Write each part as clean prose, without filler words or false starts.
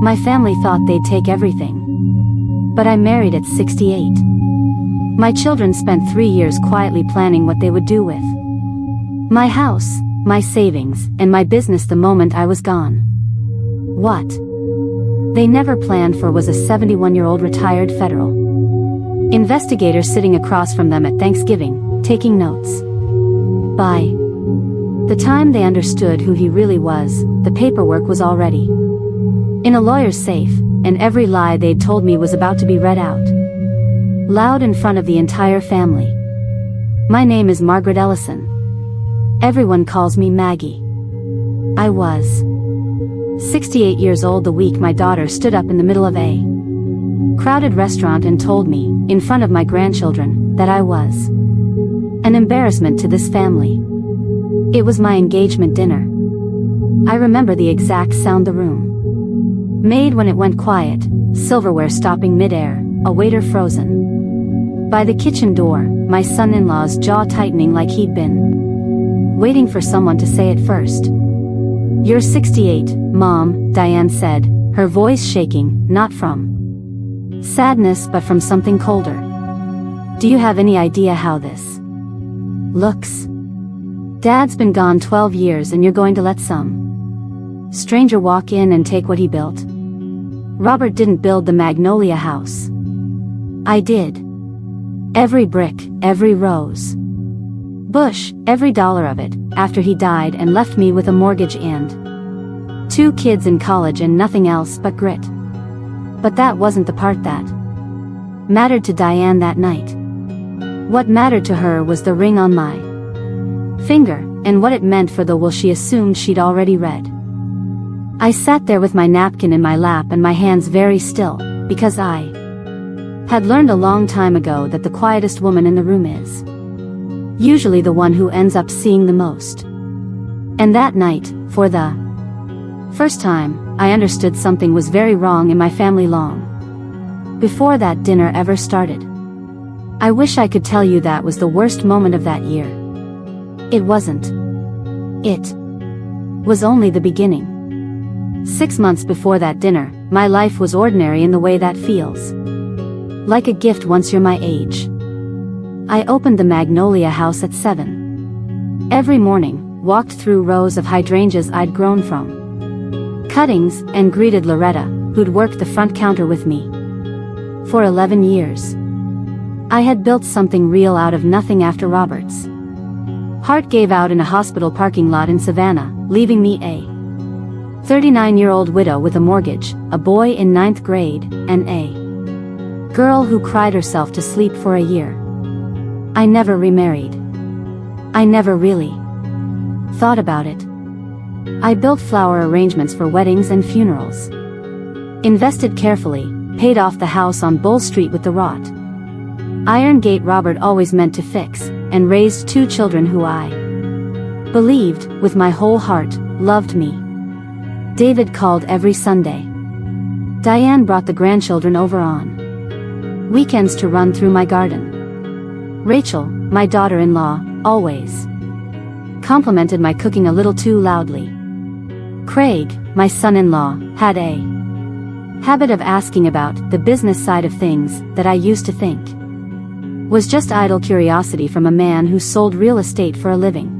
My family thought they'd take everything. But I married at 68. My children spent 3 years quietly planning what they would do with my house, my savings, and my business the moment I was gone. What they never planned for was a 71-year-old retired federal investigator sitting across from them at Thanksgiving, taking notes. By the time they understood who he really was, the paperwork was already in a lawyer's safe, and every lie they'd told me was about to be read out loud in front of the entire family. My name is Margaret Ellison. Everyone calls me Maggie. I was 68 years old the week my daughter stood up in the middle of a crowded restaurant and told me, in front of my grandchildren, that I was an embarrassment to this family. It was my engagement dinner. I remember the exact sound the room made when it went quiet, silverware stopping mid-air, a waiter frozen by the kitchen door, my son-in-law's jaw tightening like he'd been waiting for someone to say it first. "You're 68, Mom," Diane said, her voice shaking, not from sadness but from something colder. "Do you have any idea how this looks? Dad's been gone 12 years and you're going to let some stranger walk in and take what he built? Robert didn't build the Magnolia house. I did. Every brick, every rose bush, every dollar of it, after he died and left me with a mortgage and 2 kids in college and nothing else but grit." But that wasn't the part that mattered to Diane that night. What mattered to her was the ring on my finger, and what it meant for the will she assumed she'd already read. I sat there with my napkin in my lap and my hands very still, because I had learned a long time ago that the quietest woman in the room is usually the one who ends up seeing the most. And that night, for the first time, I understood something was very wrong in my family long before that dinner ever started. I wish I could tell you that was the worst moment of that year. It wasn't. It was only the beginning. 6 months before that dinner, my life was ordinary in the way that feels like a gift once you're my age. I opened the Magnolia house at 7 every morning, walked through rows of hydrangeas I'd grown from cuttings, and greeted Loretta, who'd worked the front counter with me for 11 years. I had built something real out of nothing after Robert's heart gave out in a hospital parking lot in Savannah, leaving me a 39-year-old widow with a mortgage, a boy in 9th grade, and a girl who cried herself to sleep for a year. I never remarried. I never really thought about it. I built flower arrangements for weddings and funerals, invested carefully, paid off the house on Bull Street with the wrought iron gate Robert always meant to fix, and raised 2 children who I believed, with my whole heart, loved me. David called every Sunday. Diane brought the grandchildren over on weekends to run through my garden. Rachel, my daughter-in-law, always complimented my cooking a little too loudly. Craig, my son-in-law, had a habit of asking about the business side of things that I used to think was just idle curiosity from a man who sold real estate for a living.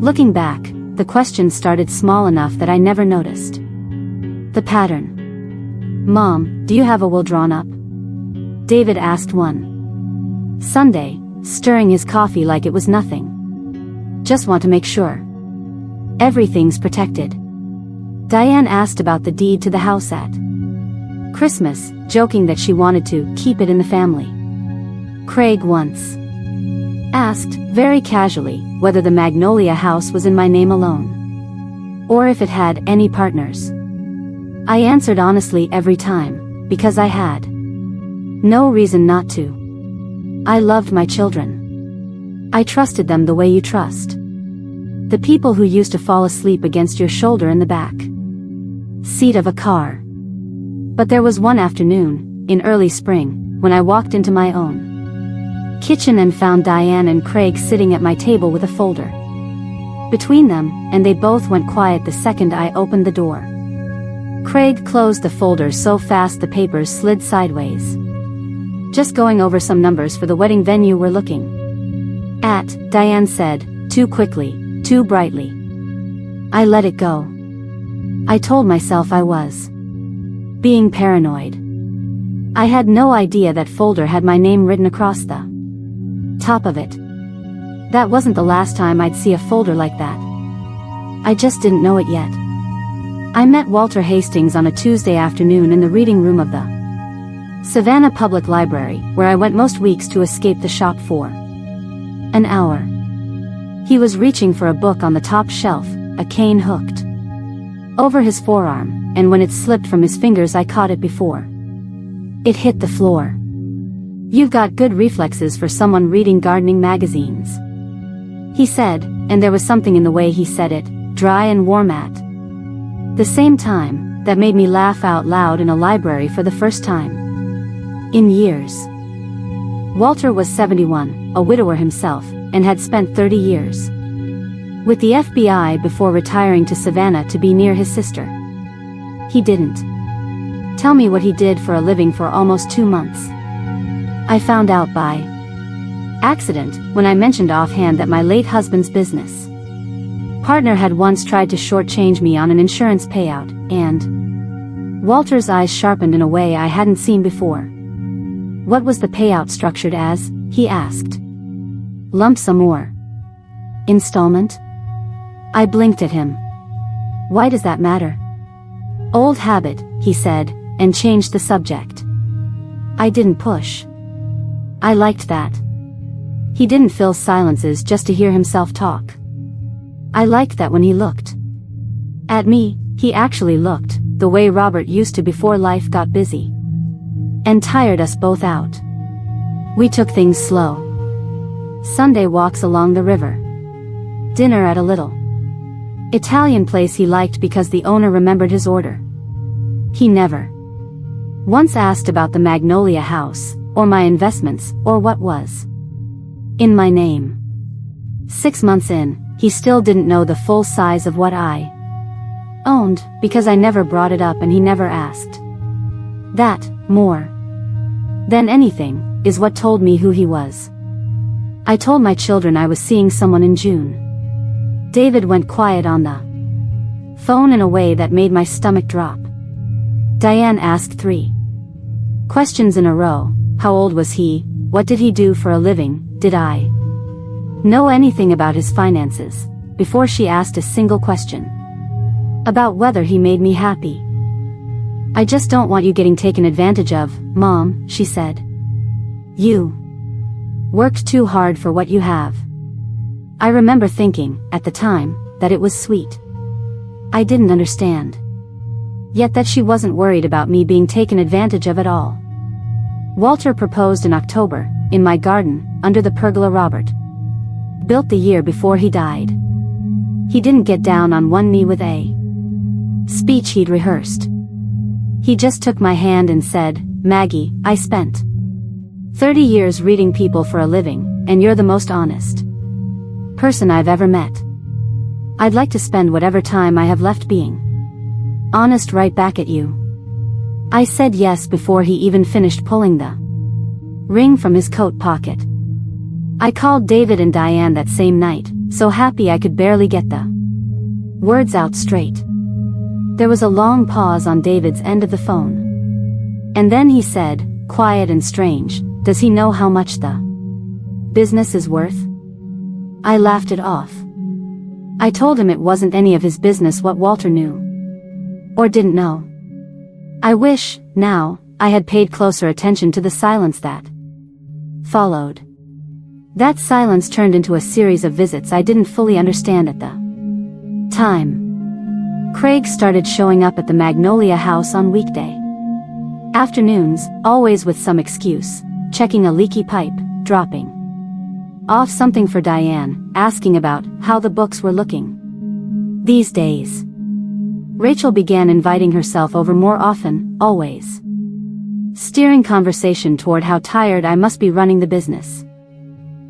Looking back, the questions started small enough that I never noticed the pattern. "Mom, do you have a will drawn up?" David asked one Sunday, stirring his coffee like it was nothing. "Just want to make sure everything's protected." Diane asked about the deed to the house at Christmas, joking that she wanted to keep it in the family. Craig once asked, very casually, whether the Magnolia house was in my name alone, or if it had any partners. I answered honestly every time, because I had no reason not to. I loved my children. I trusted them the way you trust the people who used to fall asleep against your shoulder in the back seat of a car. But there was one afternoon, in early spring, when I walked into my own kitchen and found Diane and Craig sitting at my table with a folder between them, and they both went quiet the second I opened the door. Craig closed the folder so fast the papers slid sideways. Just going over some numbers for the wedding venue we're looking at, Diane said, too quickly, too brightly. I let it go. I told myself I was being paranoid. I had no idea that folder had my name written across the top of it. That wasn't the last time I'd see a folder like that. I just didn't know it yet. I met Walter Hastings on a Tuesday afternoon in the reading room of the Savannah Public Library, where I went most weeks to escape the shop for an hour. He was reaching for a book on the top shelf, a cane hooked over his forearm, and when it slipped from his fingers I caught it before it hit the floor. You've got good reflexes for someone reading gardening magazines, he said, and there was something in the way he said it, dry and warm at the same time, that made me laugh out loud in a library for the first time in years. Walter was 71, a widower himself, and had spent 30 years with the FBI before retiring to Savannah to be near his sister. He didn't tell me what he did for a living for almost 2 months. I found out by accident when I mentioned offhand that my late husband's business partner had once tried to shortchange me on an insurance payout, and Walter's eyes sharpened in a way I hadn't seen before. What was the payout structured as? He asked. Lump sum or installment? I blinked at him. Why does that matter? Old habit, he said, and changed the subject. I didn't push. I liked that. He didn't fill silences just to hear himself talk. I liked that when he looked at me, he actually looked the way Robert used to before life got busy and tired us both out. We took things slow. Sunday walks along the river. Dinner at a little Italian place he liked because the owner remembered his order. He never once asked about the Magnolia House, or my investments, or what was in my name. 6 months in, he still didn't know the full size of what I owned, because I never brought it up and he never asked. That, more than anything, is what told me who he was. I told my children I was seeing someone in June. David went quiet on the phone in a way that made my stomach drop. Diane asked 3 questions in a row. How old was he? What did he do for a living? Did I know anything about his finances? Before she asked a single question about whether he made me happy. I just don't want you getting taken advantage of, Mom, she said. You worked too hard for what you have. I remember thinking, at the time, that it was sweet. I didn't understand. Yet that she wasn't worried about me being taken advantage of at all. Walter proposed in October, in my garden, under the pergola Robert built the year before he died. He didn't get down on one knee with a speech he'd rehearsed. He just took my hand and said, Maggie, I spent 30 years reading people for a living, and you're the most honest person I've ever met. I'd like to spend whatever time I have left being honest right back at you. I said yes before he even finished pulling the ring from his coat pocket. I called David and Diane that same night, so happy I could barely get the words out straight. There was a long pause on David's end of the phone. And then he said, quiet and strange, does he know how much the business is worth? I laughed it off. I told him it wasn't any of his business what Walter knew or didn't know. I wish, now, I had paid closer attention to the silence that followed. That silence turned into a series of visits I didn't fully understand at the time. Craig started showing up at the Magnolia House on weekday afternoons, always with some excuse, checking a leaky pipe, dropping off something for Diane, asking about how the books were looking these days. Rachel began inviting herself over more often, always steering conversation toward how tired I must be running the business.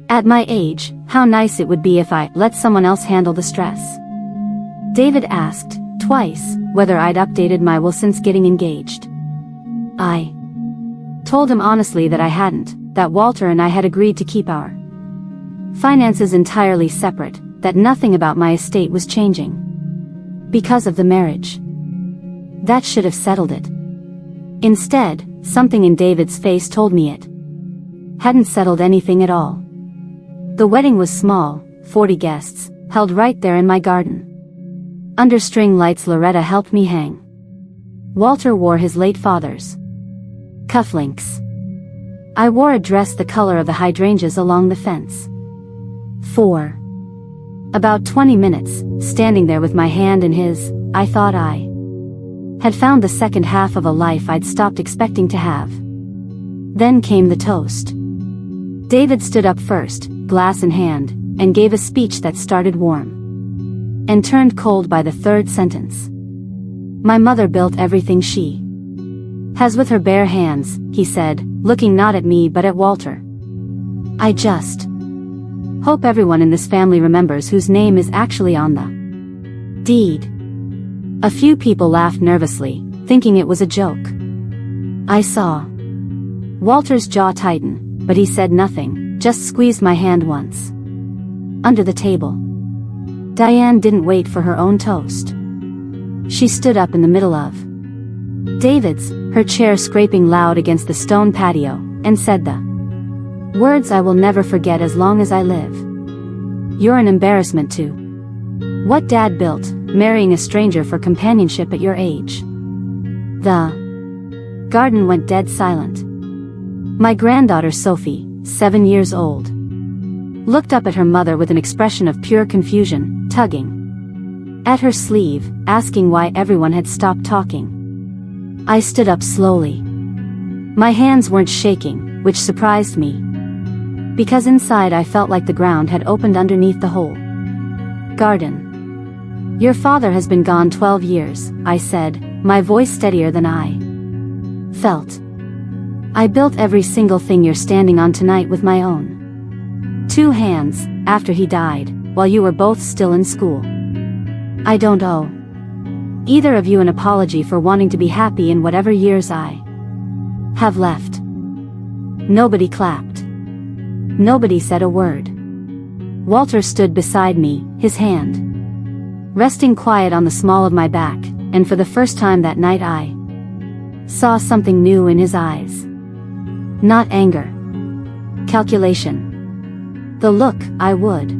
At my age, how nice it would be if I let someone else handle the stress. David asked, twice, whether I'd updated my will since getting engaged. I told him honestly that I hadn't, that Walter and I had agreed to keep our finances entirely separate, that nothing about my estate was changing because of the marriage. That should have settled it. Instead, something in David's face told me it hadn't settled anything at all. The wedding was small, 40 guests, held right there in my garden. Under string lights Loretta helped me hang. Walter wore his late father's cufflinks. I wore a dress the color of the hydrangeas along the fence. For about 20 minutes, standing there with my hand in his, I thought I had found the second half of a life I'd stopped expecting to have. Then came the toast. David stood up first, glass in hand, and gave a speech that started warm and turned cold by the third sentence. My mother built everything she has with her bare hands, he said, looking not at me but at Walter. I just hope everyone in this family remembers whose name is actually on the deed. A few people laughed nervously, thinking it was a joke. I saw Walter's jaw tighten, but he said nothing, just squeezed my hand once. Under the table. Diane didn't wait for her own toast. She stood up in the middle of David's, her chair scraping loud against the stone patio, and said the words I will never forget as long as I live. You're an embarrassment to what Dad built, marrying a stranger for companionship at your age. The garden went dead silent. My granddaughter Sophie, 7 years old, looked up at her mother with an expression of pure confusion, tugging at her sleeve, asking why everyone had stopped talking. I stood up slowly. My hands weren't shaking, which surprised me, because inside I felt like the ground had opened underneath the whole garden. Your father has been gone 12 years, I said, my voice steadier than I felt. I built every single thing you're standing on tonight with my own 2 hands, after he died, while you were both still in school. I don't owe either of you an apology for wanting to be happy in whatever years I have left. Nobody clapped. Nobody said a word. Walter stood beside me, his hand resting quiet on the small of my back, and for the first time that night I saw something new in his eyes. Not anger. Calculation. The look, I would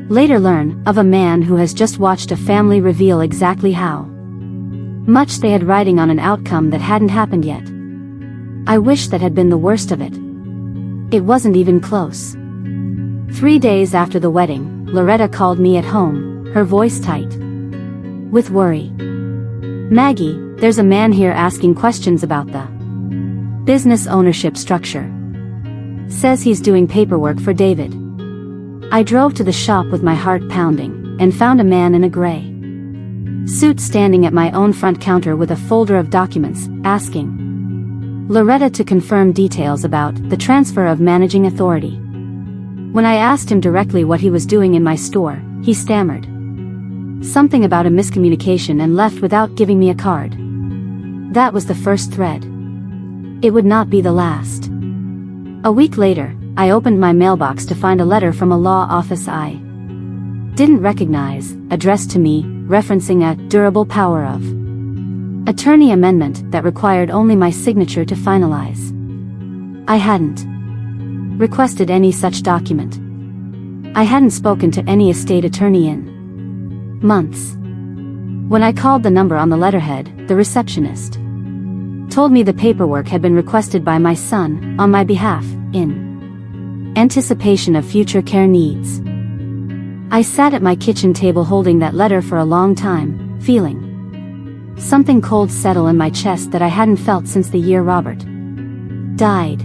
later learn, of a man who has just watched a family reveal exactly how much they had riding on an outcome that hadn't happened yet. I wish that had been the worst of it. It wasn't even close. 3 days after the wedding, Loretta called me at home, her voice tight with worry. Maggie, there's a man here asking questions about the business ownership structure. Says he's doing paperwork for David. I drove to the shop with my heart pounding, and found a man in a gray suit standing at my own front counter with a folder of documents, asking Loretta to confirm details about the transfer of managing authority. When I asked him directly what he was doing in my store, he stammered something about a miscommunication and left without giving me a card. That was the first thread. It would not be the last. A week later, I opened my mailbox to find a letter from a law office I didn't recognize, addressed to me, referencing a durable power of attorney amendment that required only my signature to finalize. I hadn't requested any such document. I hadn't spoken to any estate attorney in months. When I called the number on the letterhead, the receptionist told me the paperwork had been requested by my son, on my behalf, in anticipation of future care needs. I sat at my kitchen table holding that letter for a long time, feeling something cold settle in my chest that I hadn't felt since the year Robert died.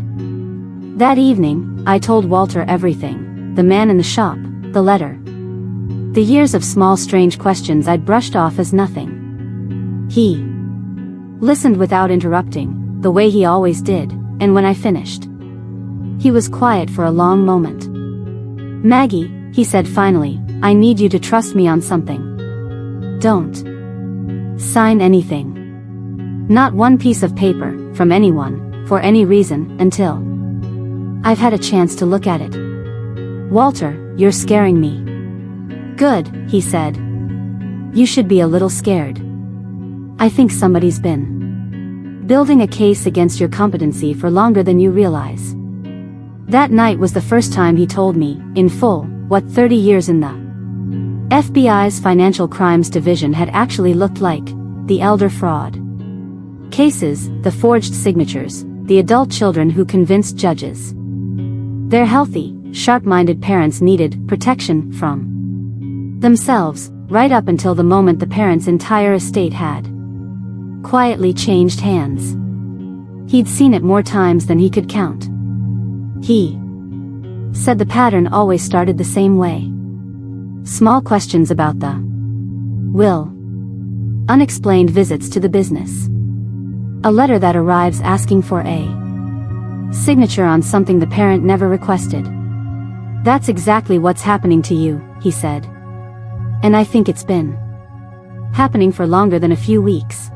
That evening, I told Walter everything, the man in the shop, the letter, the years of small strange questions I'd brushed off as nothing. He listened without interrupting, the way he always did, and when I finished, he was quiet for a long moment. Maggie, he said finally, I need you to trust me on something. Don't sign anything. Not one piece of paper, from anyone, for any reason, until I've had a chance to look at it. Walter, you're scaring me. Good, he said. You should be a little scared. I think somebody's been building a case against your competency for longer than you realize. That night was the first time he told me, in full, what 30 years in the FBI's Financial Crimes Division had actually looked like: the elder fraud cases, the forged signatures, the adult children who convinced judges their healthy, sharp-minded parents needed protection from themselves, right up until the moment the parents' entire estate had quietly changed hands. He'd seen it more times than he could count. He said the pattern always started the same way. Small questions about the will, unexplained visits to the business, a letter that arrives asking for a signature on something the parent never requested. That's exactly what's happening to you, he said. And I think it's been happening for longer than a few weeks.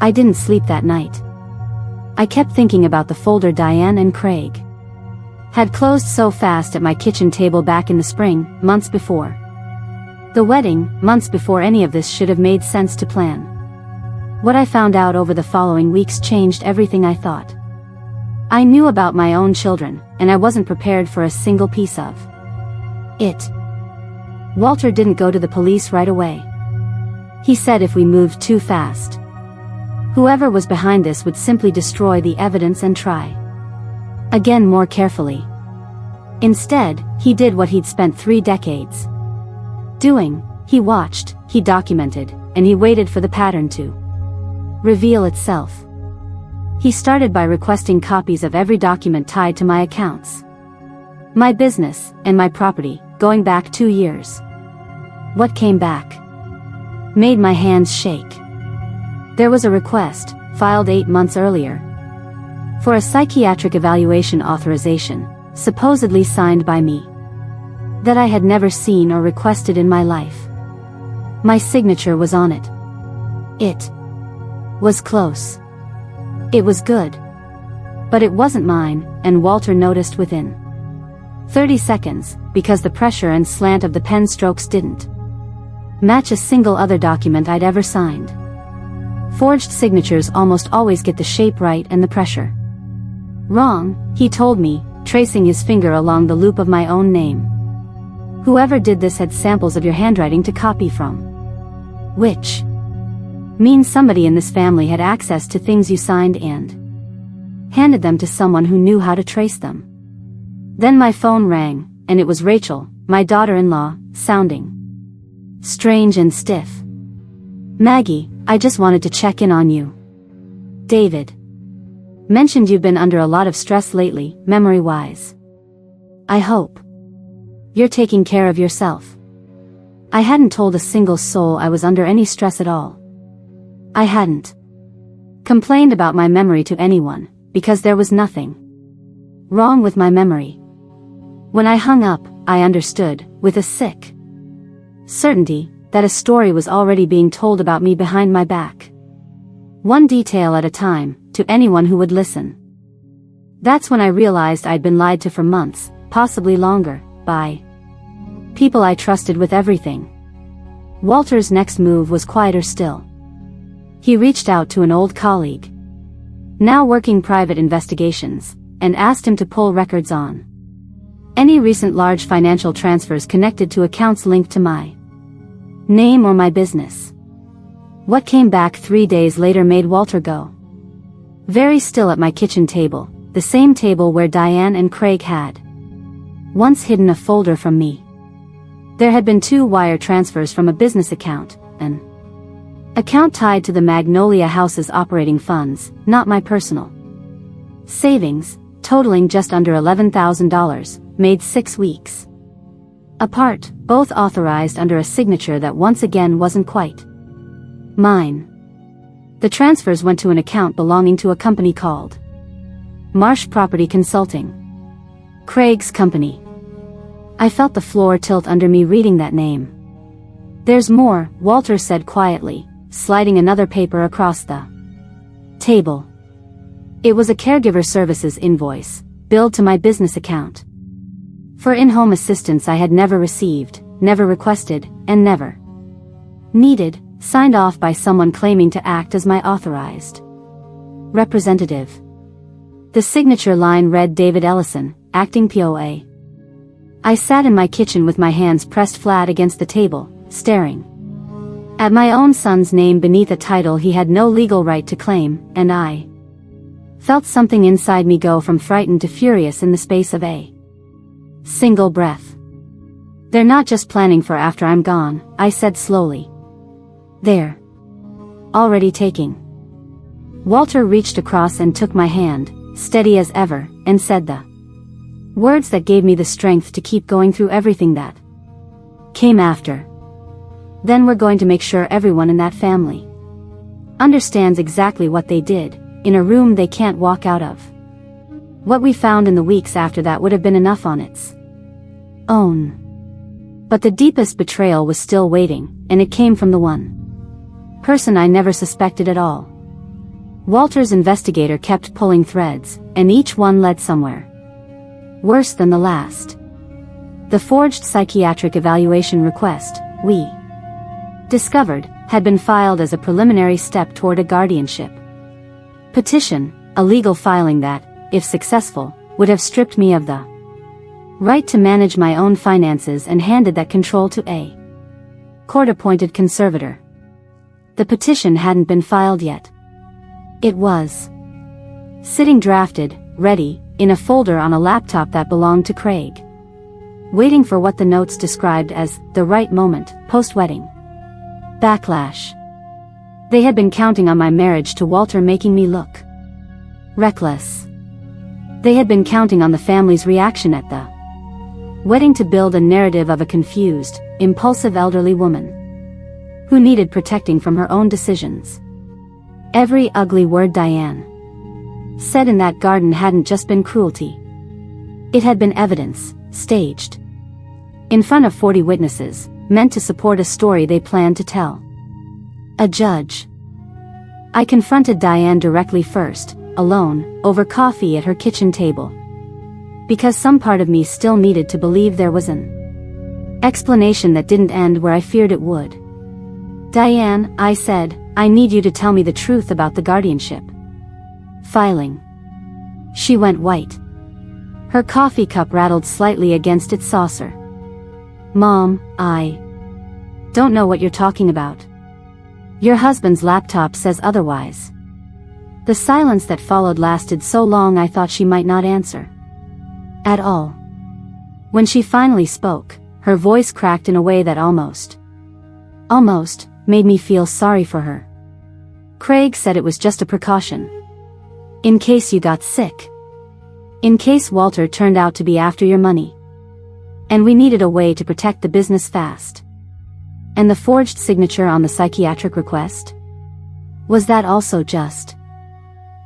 I didn't sleep that night. I kept thinking about the folder Diane and Craig had closed so fast at my kitchen table back in the spring, months before the wedding, months before any of this should have made sense to plan. What I found out over the following weeks changed everything I thought I knew about my own children, and I wasn't prepared for a single piece of it. Walter didn't go to the police right away. He said if we moved too fast, whoever was behind this would simply destroy the evidence and try again more carefully. Instead, he did what he'd spent 3 decades doing. He watched, he documented, and he waited for the pattern to reveal itself. He started by requesting copies of every document tied to my accounts, my business, and my property, going back 2 years. What came back made my hands shake. There was a request, filed 8 months earlier, for a psychiatric evaluation authorization, supposedly signed by me, that I had never seen or requested in my life. My signature was on it. It was close. It was good. But it wasn't mine, and Walter noticed within 30 seconds, because the pressure and slant of the pen strokes didn't match a single other document I'd ever signed. Forged signatures almost always get the shape right and the pressure wrong, he told me, tracing his finger along the loop of my own name. Whoever did this had samples of your handwriting to copy from, which means somebody in this family had access to things you signed and handed them to someone who knew how to trace them. Then my phone rang, and it was Rachel, my daughter-in-law, sounding strange and stiff. Maggie, I just wanted to check in on you. David mentioned you've been under a lot of stress lately, memory-wise. I hope you're taking care of yourself. I hadn't told a single soul I was under any stress at all. I hadn't complained about my memory to anyone, because there was nothing wrong with my memory. When I hung up, I understood, with a sick certainty, that a story was already being told about me behind my back. One detail at a time, to anyone who would listen. That's when I realized I'd been lied to for months, possibly longer, by people I trusted with everything. Walter's next move was quieter still. He reached out to an old colleague, now working private investigations, and asked him to pull records on any recent large financial transfers connected to accounts linked to my name or my business. What came back 3 days later made Walter go very still at my kitchen table, the same table where Diane and Craig had once hidden a folder from me. There had been 2 wire transfers from a business account, an account tied to the Magnolia House's operating funds, not my personal savings, totaling just under $11,000, made 6 weeks apart, both authorized under a signature that once again wasn't quite mine. The transfers went to an account belonging to a company called Marsh Property Consulting, Craig's company. I felt the floor tilt under me reading that name. There's more, Walter said quietly, sliding another paper across the table. It was a caregiver services invoice, billed to my business account. For in-home assistance I had never received, never requested, and never needed, signed off by someone claiming to act as my authorized representative. The signature line read David Ellison, acting POA. I sat in my kitchen with my hands pressed flat against the table, staring at my own son's name beneath a title he had no legal right to claim, and I felt something inside me go from frightened to furious in the space of a single breath. They're not just planning for after I'm gone, I said slowly. They're already taking. Walter reached across and took my hand, steady as ever, and said the words that gave me the strength to keep going through everything that came after. Then we're going to make sure everyone in that family understands exactly what they did, in a room they can't walk out of. What we found in the weeks after that would have been enough on its own. But the deepest betrayal was still waiting, and it came from the one person I never suspected at all. Walter's investigator kept pulling threads, and each one led somewhere worse than the last. The forged psychiatric evaluation request, we discovered, had been filed as a preliminary step toward a guardianship petition, a legal filing that, if successful, would have stripped me of the right to manage my own finances and handed that control to a court-appointed conservator. The petition hadn't been filed yet. It was sitting drafted, ready, in a folder on a laptop that belonged to Craig, waiting for what the notes described as the right moment, post-wedding backlash. They had been counting on my marriage to Walter making me look reckless. They had been counting on the family's reaction at the wedding to build a narrative of a confused, impulsive elderly woman who needed protecting from her own decisions. Every ugly word Diane said in that garden hadn't just been cruelty. It had been evidence, staged in front of 40 witnesses, meant to support a story they planned to tell a judge. I confronted Diane directly first, alone, over coffee at her kitchen table. Because some part of me still needed to believe there was an explanation that didn't end where I feared it would. Diane, I said, I need you to tell me the truth about the guardianship filing. She went white. Her coffee cup rattled slightly against its saucer. Mom, I don't know what you're talking about. Your husband's laptop says otherwise. The silence that followed lasted so long I thought she might not answer at all. When she finally spoke, her voice cracked in a way that almost made me feel sorry for her. Craig said it was just a precaution. In case you got sick. In case Walter turned out to be after your money. And we needed a way to protect the business fast. And the forged signature on the psychiatric request? Was that also just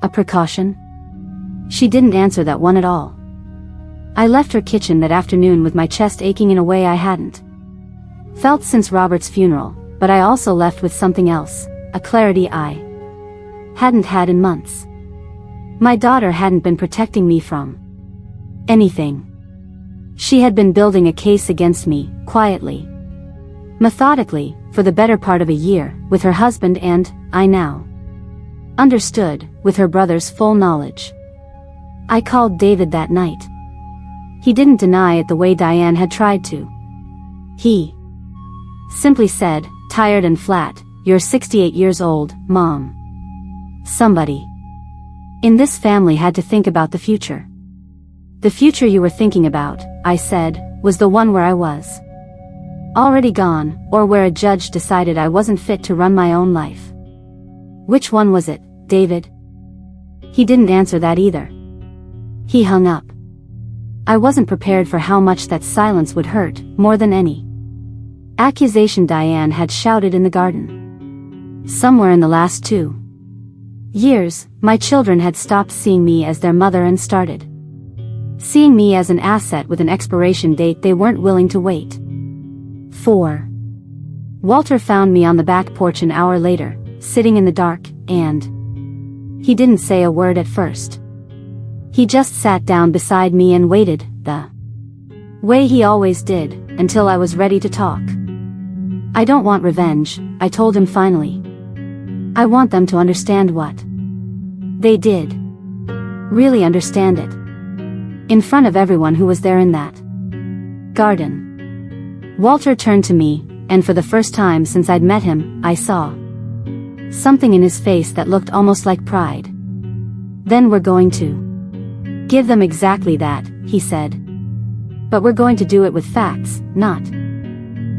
a precaution? She didn't answer that one at all. I left her kitchen that afternoon with my chest aching in a way I hadn't felt since Robert's funeral, but I also left with something else, a clarity I hadn't had in months. My daughter hadn't been protecting me from anything. She had been building a case against me, quietly, methodically, for the better part of a year, with her husband and, I now understood, with her brother's full knowledge. I called David that night. He didn't deny it the way Diane had tried to. He simply said, tired and flat, "You're 68 years old, Mom. Somebody in this family had to think about the future." "The future you were thinking about," I said, "was the one where I was already gone, or where a judge decided I wasn't fit to run my own life." "Which one was it, David?" He didn't answer that either. He hung up. I wasn't prepared for how much that silence would hurt, more than any accusation Diane had shouted in the garden. Somewhere in the last 2 years, my children had stopped seeing me as their mother and started seeing me as an asset with an expiration date they weren't willing to wait for. Walter found me on the back porch an hour later, sitting in the dark, and he didn't say a word at first. He just sat down beside me and waited, the way he always did, until I was ready to talk. I don't want revenge, I told him finally. I want them to understand what they did. Really understand it. In front of everyone who was there in that garden. Walter turned to me, and for the first time since I'd met him, I saw something in his face that looked almost like pride. Then we're going to give them exactly that, he said. But we're going to do it with facts, not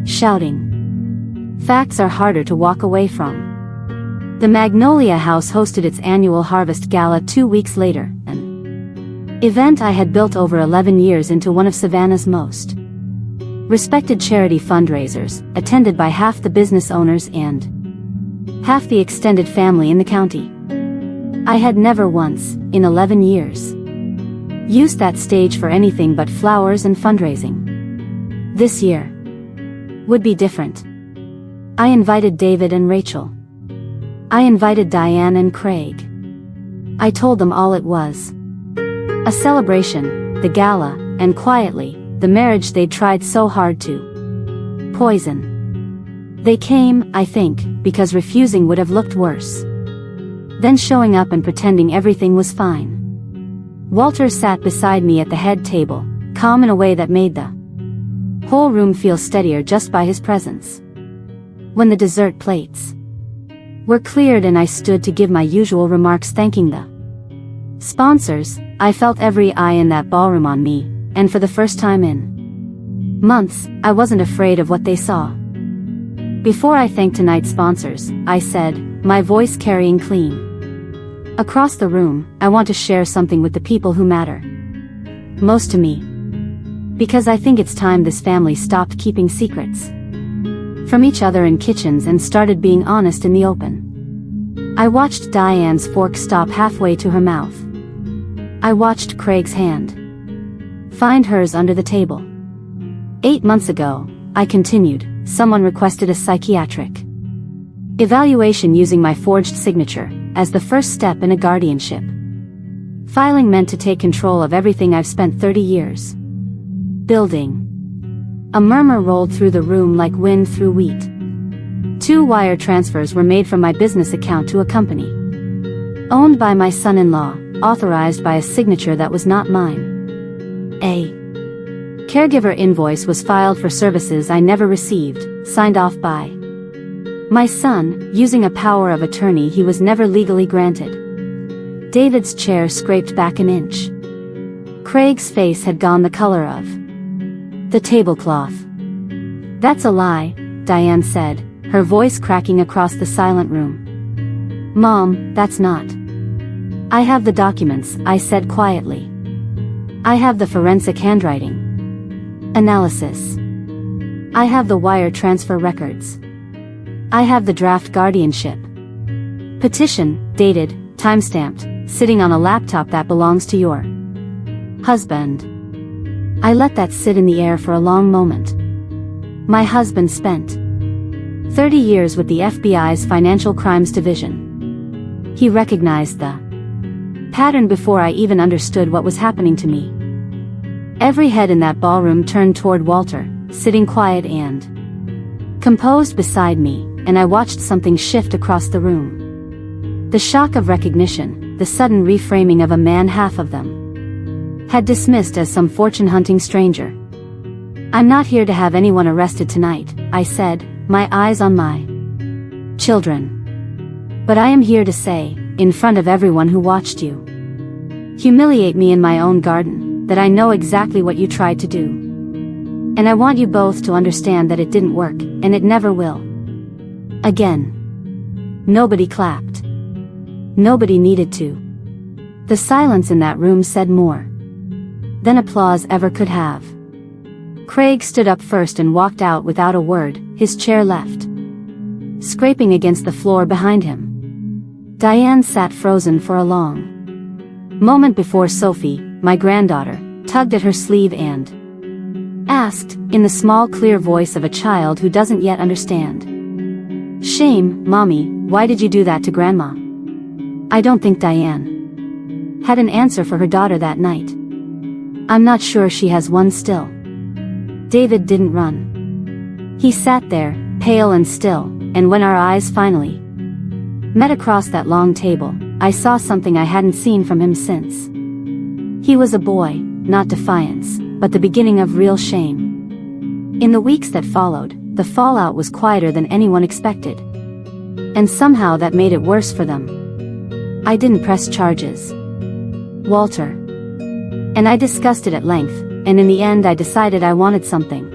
shouting. Facts are harder to walk away from. The Magnolia House hosted its annual Harvest Gala 2 weeks later, an event I had built over 11 years into one of Savannah's most respected charity fundraisers, attended by half the business owners and half the extended family in the county. I had never once, in 11 years, used that stage for anything but flowers and fundraising. This year would be different. I invited David and Rachel. I invited Diane and Craig. I told them all it was a celebration, the gala, and quietly, the marriage they'd tried so hard to poison. They came, I think, because refusing would have looked worse than showing up and pretending everything was fine. Walter sat beside me at the head table, calm in a way that made the whole room feel steadier just by his presence. When the dessert plates were cleared and I stood to give my usual remarks thanking the sponsors, I felt every eye in that ballroom on me, and for the first time in months, I wasn't afraid of what they saw. Before I thanked tonight's sponsors, I said, my voice carrying clean across the room, I want to share something with the people who matter most to me. Because I think it's time this family stopped keeping secrets from each other in kitchens and started being honest in the open. I watched Diane's fork stop halfway to her mouth. I watched Craig's hand find hers under the table. 8 months ago, I continued, someone requested a psychiatric evaluation using my forged signature, as the first step in a guardianship filing meant to take control of everything I've spent 30 years building. A murmur rolled through the room like wind through wheat. 2 wire transfers were made from my business account to a company owned by my son-in-law, authorized by a signature that was not mine. A caregiver invoice was filed for services I never received, signed off by my son, using a power of attorney he was never legally granted. David's chair scraped back an inch. Craig's face had gone the color of the tablecloth. That's a lie, Diane said, her voice cracking across the silent room. Mom, that's not. I have the documents, I said quietly. I have the forensic handwriting analysis. I have the wire transfer records. I have the draft guardianship petition, dated, time-stamped, sitting on a laptop that belongs to your husband. I let that sit in the air for a long moment. My husband spent 30 years with the FBI's Financial Crimes Division. He recognized the pattern before I even understood what was happening to me. Every head in that ballroom turned toward Walter, sitting quiet and composed beside me, and I watched something shift across the room. The shock of recognition, the sudden reframing of a man half of them had dismissed as some fortune-hunting stranger. I'm not here to have anyone arrested tonight, I said, my eyes on my children. But I am here to say, in front of everyone who watched you humiliate me in my own garden, that I know exactly what you tried to do. And I want you both to understand that it didn't work, and it never will. Again. Nobody clapped. Nobody needed to. The silence in that room said more than applause ever could have. Craig stood up first and walked out without a word, his chair left scraping against the floor behind him. Diane sat frozen for a long moment before Sophie, my granddaughter, tugged at her sleeve and Asked, in the small clear voice of a child who doesn't yet understand. Shame, Mommy, why did you do that to Grandma? I don't think Diane had an answer for her daughter that night. I'm not sure she has one still. David didn't run. He sat there, pale and still, and when our eyes finally met across that long table, I saw something I hadn't seen from him since. He was a boy, not defiance, but the beginning of real shame. In the weeks that followed, the fallout was quieter than anyone expected. And somehow that made it worse for them. I didn't press charges. Walter and I discussed it at length, and in the end I decided I wanted something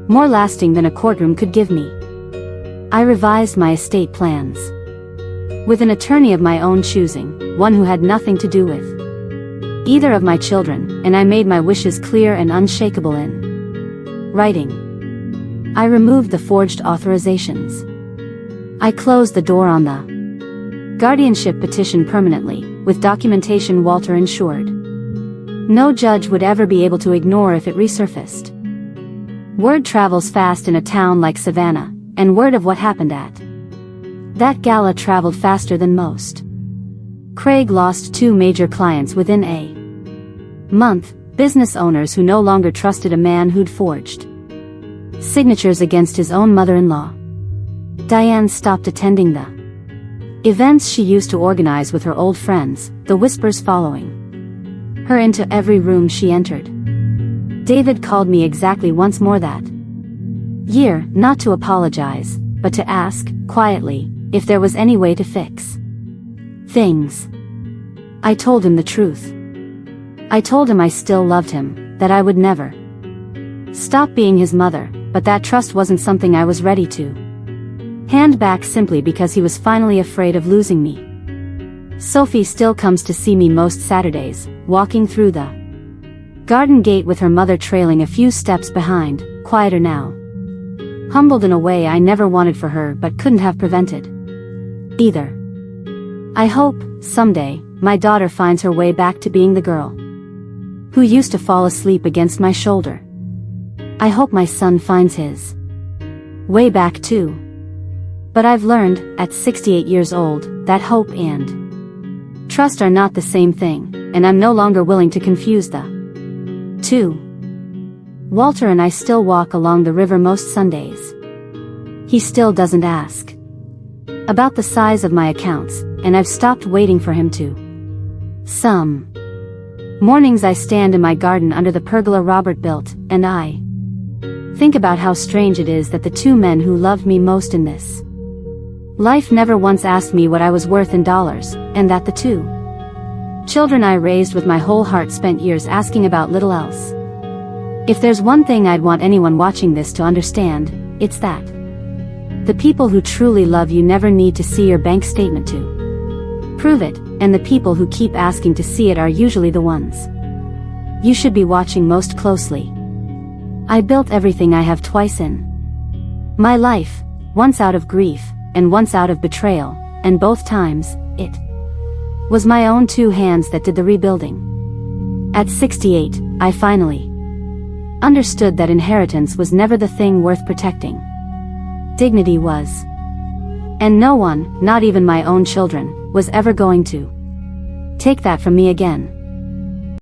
more lasting than a courtroom could give me. I revised my estate plans with an attorney of my own choosing, one who had nothing to do with either of my children, and I made my wishes clear and unshakable in writing. I removed the forged authorizations. I closed the door on the guardianship petition permanently, with documentation Walter ensured no judge would ever be able to ignore if it resurfaced. Word travels fast in a town like Savannah, and word of what happened at that gala traveled faster than most. Craig lost 2 major clients within a month, business owners who no longer trusted a man who'd forged signatures against his own mother-in-law. Diane stopped attending the events she used to organize with her old friends, the whispers following her into every room she entered. David called me exactly once more that year, not to apologize, but to ask, quietly, if there was any way to fix things. I told him the truth. I told him I still loved him, that I would never stop being his mother, but that trust wasn't something I was ready to hand back simply because he was finally afraid of losing me. Sophie still comes to see me most Saturdays, walking through the garden gate with her mother trailing a few steps behind, quieter now. Humbled in a way I never wanted for her but couldn't have prevented either. I hope, someday, my daughter finds her way back to being the girl who used to fall asleep against my shoulder. I hope my son finds his way back too. But I've learned, at 68 years old, that hope and trust are not the same thing, and I'm no longer willing to confuse the two. Walter and I still walk along the river most Sundays. He still doesn't ask about the size of my accounts, and I've stopped waiting for him to. Some mornings I stand in my garden under the pergola Robert built, and I think about how strange it is that the 2 men who loved me most in this life never once asked me what I was worth in dollars, and that the 2 children I raised with my whole heart spent years asking about little else. If there's one thing I'd want anyone watching this to understand, it's that the people who truly love you never need to see your bank statement to prove it, and the people who keep asking to see it are usually the ones you should be watching most closely. I built everything I have twice in my life, once out of grief, and once out of betrayal, and both times, it was my own 2 hands that did the rebuilding. At 68, I finally understood that inheritance was never the thing worth protecting. Dignity was. And no one, not even my own children, was ever going to take that from me again.